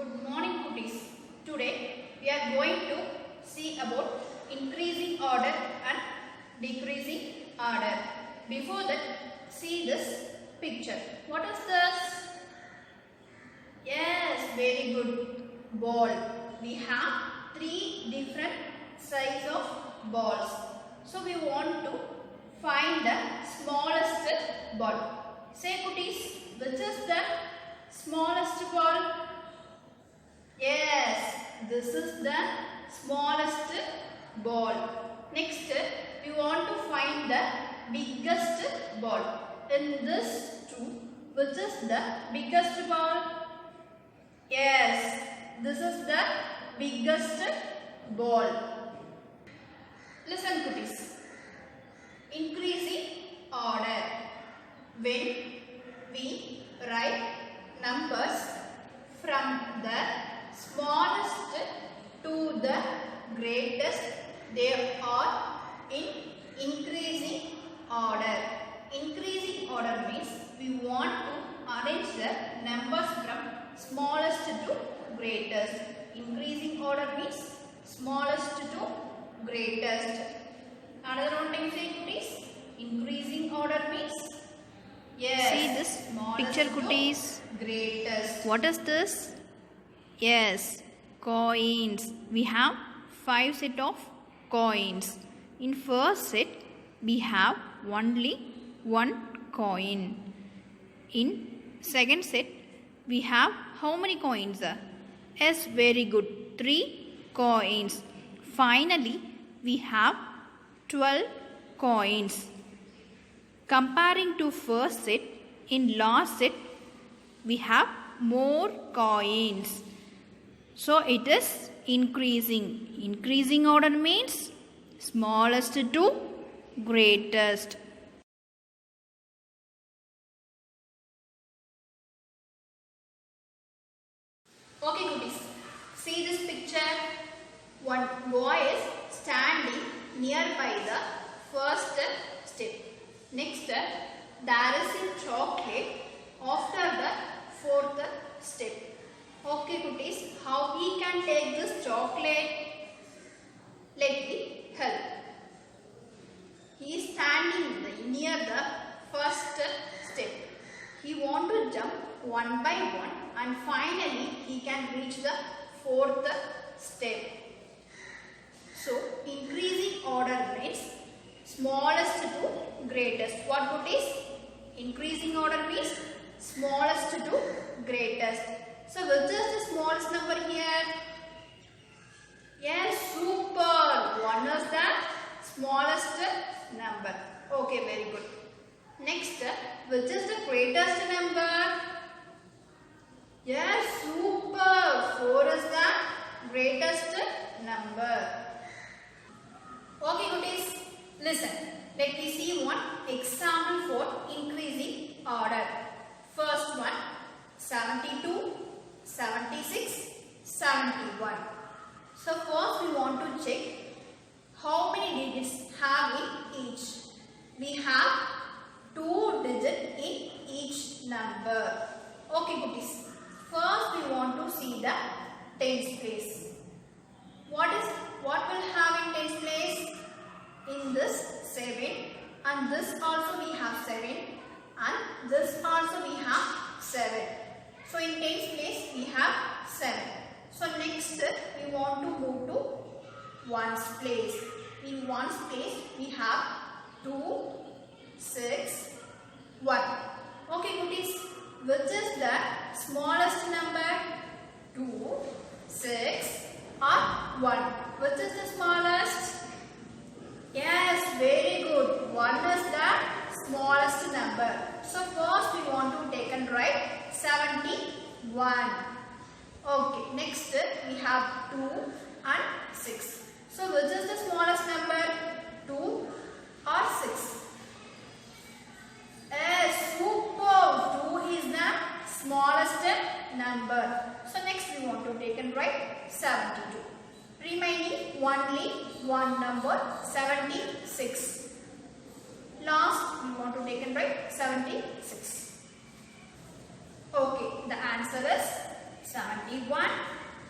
Good morning, cuties. Today we are going to see about increasing order and decreasing order. Before that, see this picture. What is this? Yes, very good. Ball. We have three different size of balls. So we want to find the smallest ball. Say, cuties, which is the smallest ball? Yes, this is the smallest ball. Next, we want to find the biggest ball. In this two, which is the biggest ball? Yes, this is the biggest ball. Listen, cuties. Increasing order. When we write numbers from the smallest to the greatest, they are in increasing order. Increasing order means we want to arrange the numbers from smallest to greatest. Increasing order means smallest to greatest. Another one time say, cuties. Increasing order means yes. See this picture, cuties. Greatest. What is this? Yes, coins. We have 5 set of coins. In first set, we have only 1 coin. In second set, we have how many coins? Yes, very good. 3 coins. Finally, we have 12 coins. Comparing to first set, in last set, we have more coins. So it is increasing. Increasing order means smallest to greatest. Okay, cuties. See this picture. One boy is standing nearby the first step. Next, there is a chocolate after the fourth step. Okay, cuties, how we can take this chocolate? Let me help. He is standing near the first step. He want to jump one by one and finally he can reach the fourth step. So, increasing order means smallest to greatest. What cuties? Increasing order means smallest to greatest. So, which is the smallest number here? Yes, super. 1 is the smallest number. Okay, very good. Next, which is the greatest number? Yes, super. 4 is the greatest number. Okay, cuties. Listen. Let me see one example for increasing order. First one, 72, 76, 71. So first we want to check how many digits have in each. We have 2 digits in each number. Okay, cuties. First we want to see the tens place. What will have in tens place? In this 7 and this also we have 7 and this also we have 7. So in tens place we have 7. So next we want to move to ones place. In ones place we have 2, 6, 1. Okay, cuties, which is the smallest number? 2, 6 or 1? Which is the smallest? Yes, very good. 1 is the smallest number. So first we want to take and write 71. Okay, next we have 2 and 6. So which is the smallest number? 2 or 6? Yes, super. 2 is the smallest number. So next we want to take and write 72. Remaining only one number, 76. Last we want to take and write 76. Okay, the answer is 71,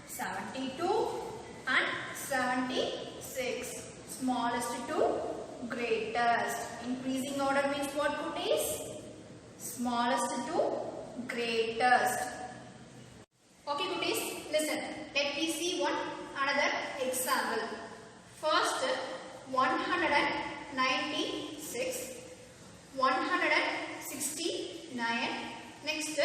72 and 76. Smallest to greatest. Increasing order means what, cuties? Smallest to greatest. Okay, cuties, listen. Let me see another example. First, 196, 169, next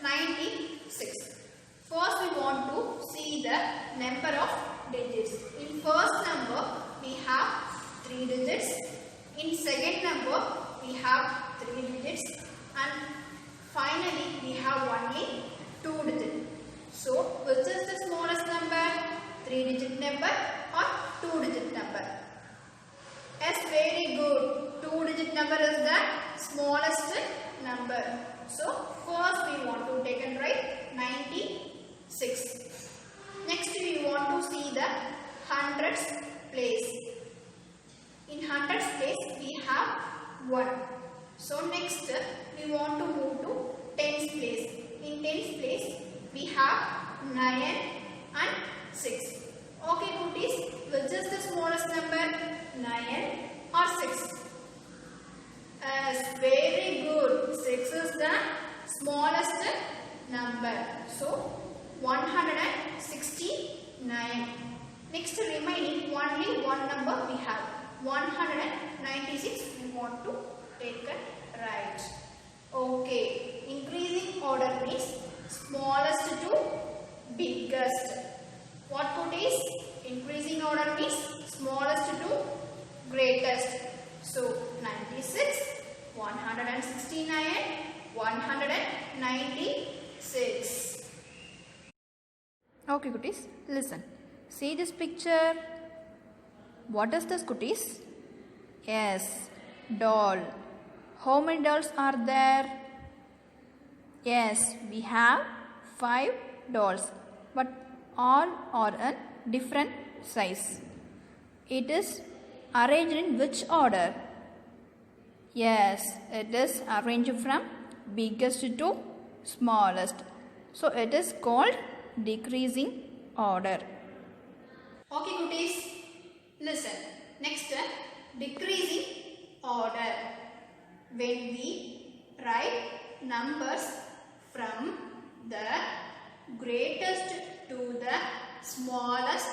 96. First we want to see the number of digits. In first number we have 3 digits. In second number we have 3 digits. And finally we have only 2 digits. So which is the smallest number? 3 digit number or 2 digit number? Yes, very good. 2 digit number is the smallest number. So first we want to take and write 96. Next we want to see the hundreds place. In hundreds place we have 1. So next we want to move to tens place. In tens place we have 9 and 6. Okay, cuties, which is the smallest number? 9 or 6? Yes, very good. 6 is the smallest number. So 169. Next remaining only one number we have. 196 we want to take and write. Okay. Increasing order means smallest to biggest. What cuties? Increasing order means smallest to greatest. So 96, 169, 196. Okay, cuties, listen. See this picture. What is this, cuties? Yes, doll. How many dolls are there? Yes, we have 5 dolls, but all are in different size. It is arranged in which order? Yes, it is arranged from biggest to smallest. So it is called decreasing order. Okay, cuties, listen. Next, decreasing order. When we write numbers from the greatest to the smallest,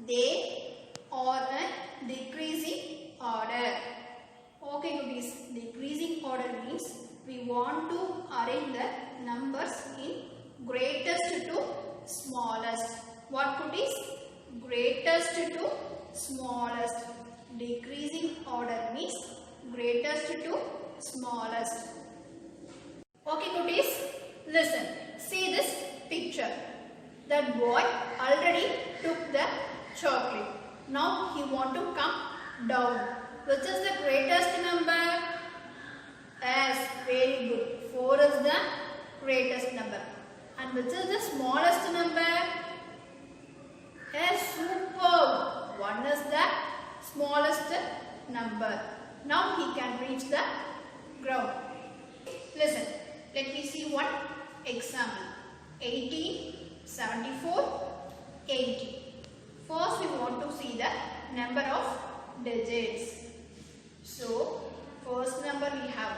they are in decreasing order. Okay, cuties, decreasing order means we want to arrange the numbers in greatest to smallest. What, cuties? Greatest to smallest. Decreasing order means greatest to smallest. Okay, cuties, listen. See this picture. That boy already took the chocolate. Now he want to come down. Which is the greatest number? Yes, very good. 4 is the greatest number. And which is the smallest number? Yes, superb. 1 is the smallest number. Now he can reach the ground. Listen, let me see one example. 18, 74, 80. First we want to see the number of digits. So, first number we have.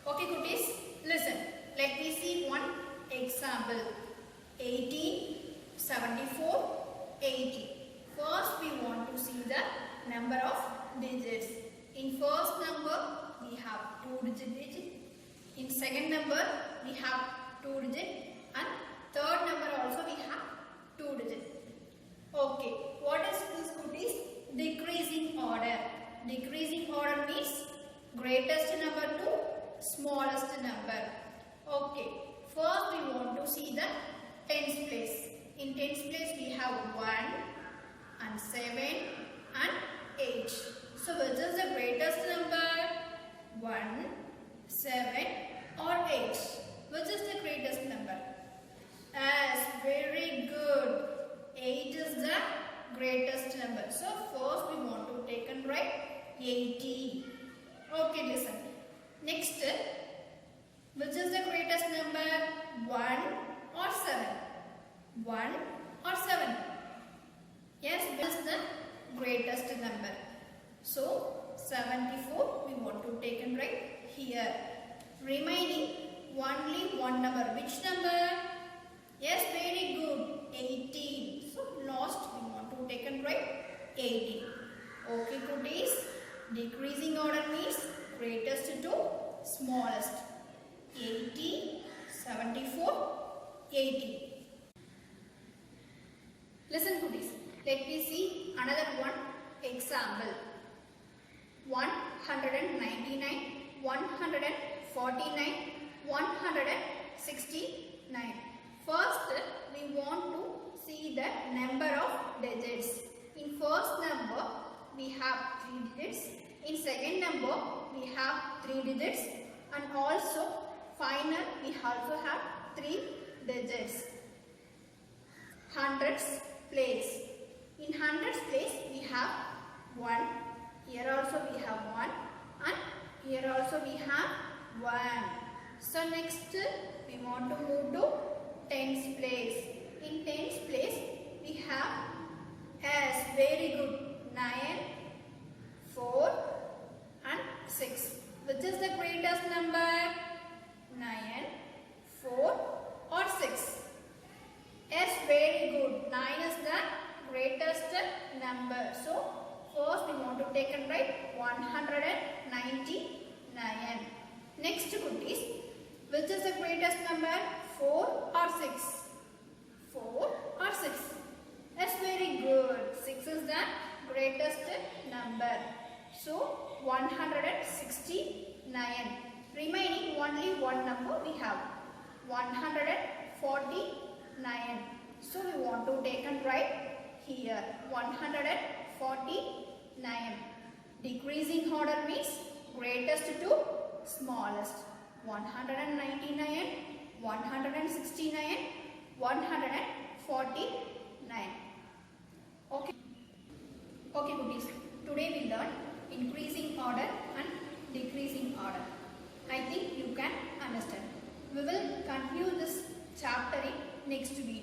Okay, cuties, listen. Let me see one example. 18, 74, 80. First we want to see the number of digits. In first number we have 2 digits. In second number we have 2 digits. And third number also we have 2 digits. Okay, what is this, cuties? Decreasing order. Decreasing order means greatest number to smallest number. Okay, first we want to see the tens place. In tens place we have 1 and 7 and 8. So which is the greatest number? 1, 7 or 8? Which is the greatest number? Yes, very good. 8 is the greatest number. So first we want to take and write 80. Okay, listen. Next, which is the greatest number? 1 or 7? 1 or 7? Yes, this is the greatest number. So 74 we want to take and write here. Remaining only one number. Which number? Yes, very good. 18. So last we want to take and write 18. Okay, goodies. Decreasing order means greatest to smallest. 80, 74, 80. Listen goodies. Let me see another one example. 199, 149, 169. First, we want to see the number of digits. In first number, we have 3 digits. In second number, we have 3 digits. And also, final, we also have 3 digits. Hundreds place. In hundreds place, we have 1. Here also we have 1. And here also we have 1. So next, we want to move to tens place. In tens place, we have S. Very good. 9, 4 and 6. Which is the greatest number? 9, 4 or 6? Yes, very good. 9 is the greatest number. So, first we want to take and write 199. Next goodies. Which is the greatest number? 4 or 6? 4 or 6? Yes, very good. 6 is the greatest number. So, 169. Remaining only one number we have. 149. So, we want to take and write here. 149. Decreasing order means greatest to smallest. 199, 169, 149. Okay. Okay, goodies. Today we learn increasing order and decreasing order. I think you can understand. We will continue this chapter in next week.